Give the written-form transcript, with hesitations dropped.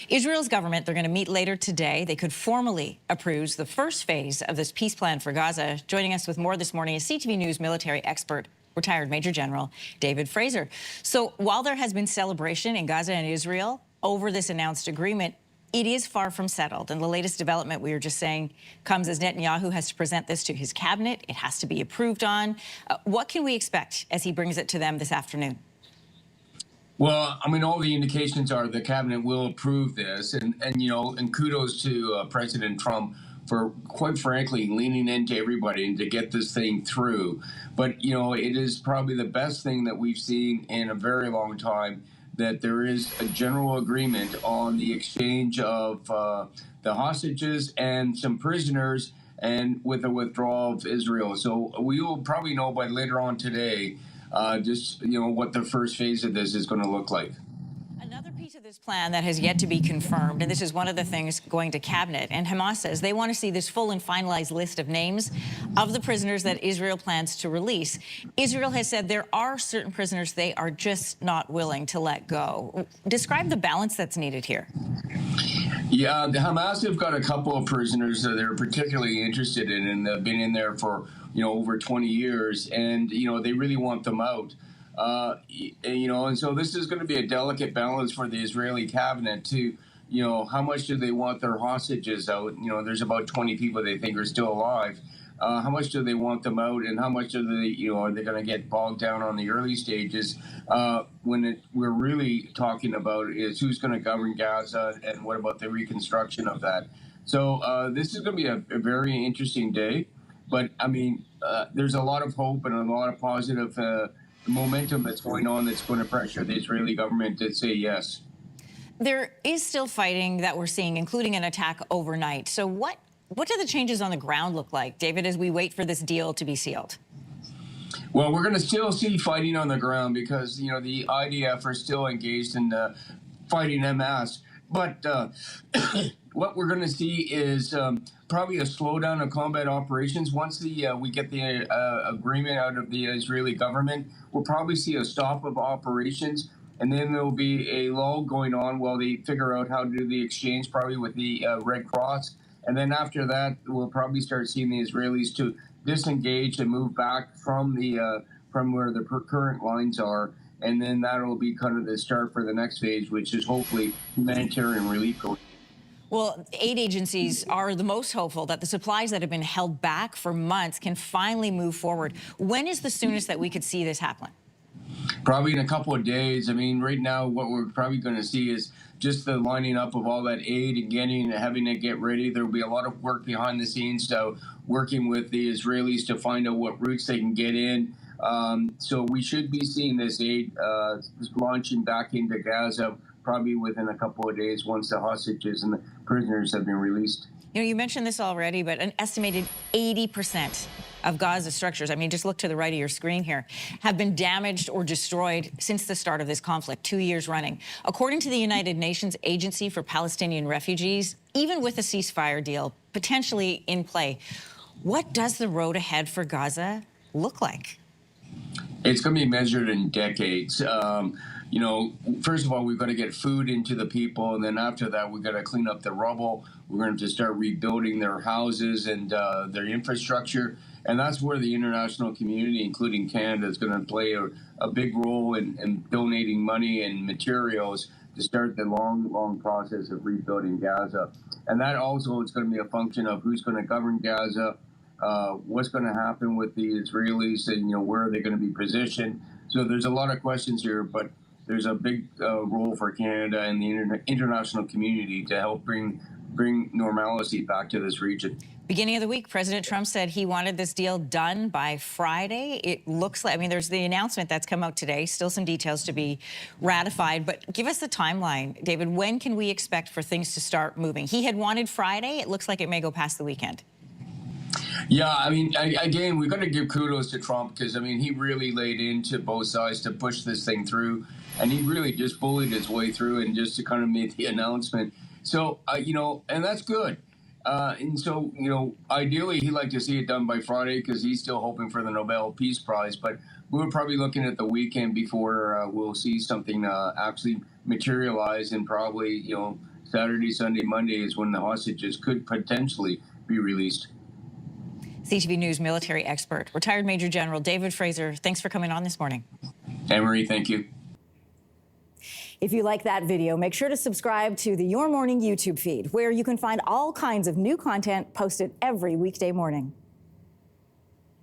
Israel's government, they're going to meet later today. They could formally approve the first phase of this peace plan for Gaza. Joining us with more this morning is CTV News military expert, retired Major General David Fraser. So while there has been celebration in Gaza and Israel over this announced agreement, it is far from settled. And the latest development, we were just saying, comes as Netanyahu has to present this to his cabinet. It has to be approved on. What can we expect as he brings it to them this afternoon? Well, I mean, all the indications are the cabinet will approve this, and kudos to President Trump for, quite frankly, leaning into everybody and to get this thing through. But it is probably the best thing that we've seen in a very long time, that there is a general agreement on the exchange of the hostages and some prisoners, and with the withdrawal of Israel. So we will probably know by later on today what the first phase of this is going to look like. Another piece of this plan that has yet to be confirmed, and this is one of the things going to cabinet, and Hamas says they want to see this full and finalized list of names of the prisoners that Israel plans to release. Israel has said there are certain prisoners they are just not willing to let go. Describe the balance that's needed here. Yeah, the Hamas have got a couple of prisoners that they're particularly interested in, and they've been in there for over 20 years, and they really want them out. And so this is going to be a delicate balance for the Israeli cabinet to, how much do they want their hostages out? There's about 20 people they think are still alive. How much do they want them out, and how much are they going to get bogged down on the early stages? We're really talking about is who's going to govern Gaza, and what about the reconstruction of that? So this is going to be a very interesting day. But I mean, there's a lot of hope and a lot of positive momentum that's going on that's going to pressure the Israeli government to say yes. There is still fighting that we're seeing, including an attack overnight. So what do the changes on the ground look like, David, as we wait for this deal to be sealed? Well, we're going to still see fighting on the ground because, the IDF are still engaged in fighting en masse. But what we're going to see is probably a slowdown of combat operations. Once we get the agreement out of the Israeli government, we'll probably see a stop of operations, and then there will be a lull going on while they figure out how to do the exchange, probably with the Red Cross. And then after that, we'll probably start seeing the Israelis to disengage and move back from where the current lines are. And then that'll be kind of the start for the next phase, which is hopefully humanitarian relief going. Well, aid agencies are the most hopeful that the supplies that have been held back for months can finally move forward. When is the soonest that we could see this happen? Probably in a couple of days. I mean, right now, what we're probably going to see is just the lining up of all that aid and having it get ready. There will be a lot of work behind the scenes, so working with the Israelis to find out what routes they can get in. So we should be seeing this aid launching back into Gaza probably within a couple of days once the hostages and the prisoners have been released. You mentioned this already, but an estimated 80% of Gaza structures, I mean, just look to the right of your screen here, have been damaged or destroyed since the start of this conflict, 2 years running. According to the United Nations Agency for Palestinian Refugees, even with a ceasefire deal potentially in play, what does the road ahead for Gaza look like? It's going to be measured in decades. First of all, we've got to get food into the people, and then after that, we've got to clean up the rubble. We're going to start rebuilding their houses and their infrastructure, and that's where the international community, including Canada, is going to play a big role in donating money and materials to start the long process of rebuilding Gaza. And that also is going to be a function of who's going to govern Gaza, what's going to happen with the Israelis, and where are they going to be positioned. So there's a lot of questions here, but there's a big role for Canada and the international community to help bring normalcy back to this region. Beginning of the week, President Trump said he wanted this deal done by Friday. It looks like, I mean, there's the announcement that's come out today, still some details to be ratified, but give us the timeline, David. When can we expect for things to start moving? He had wanted Friday. It looks like it may go past the weekend. Yeah, I mean, again, we've got to give kudos to Trump because, I mean, he really laid into both sides to push this thing through, and he really just bullied his way through and just to kind of make the announcement. So, and that's good. And so, ideally, he'd like to see it done by Friday because he's still hoping for the Nobel Peace Prize. But we're probably looking at the weekend before we'll see something actually materialize and probably, Saturday, Sunday, Monday is when the hostages could potentially be released. CTV News military expert, retired Major General David Fraser, thanks for coming on this morning. Anne-Marie, thank you. If you like that video, make sure to subscribe to the Your Morning YouTube feed, where you can find all kinds of new content posted every weekday morning.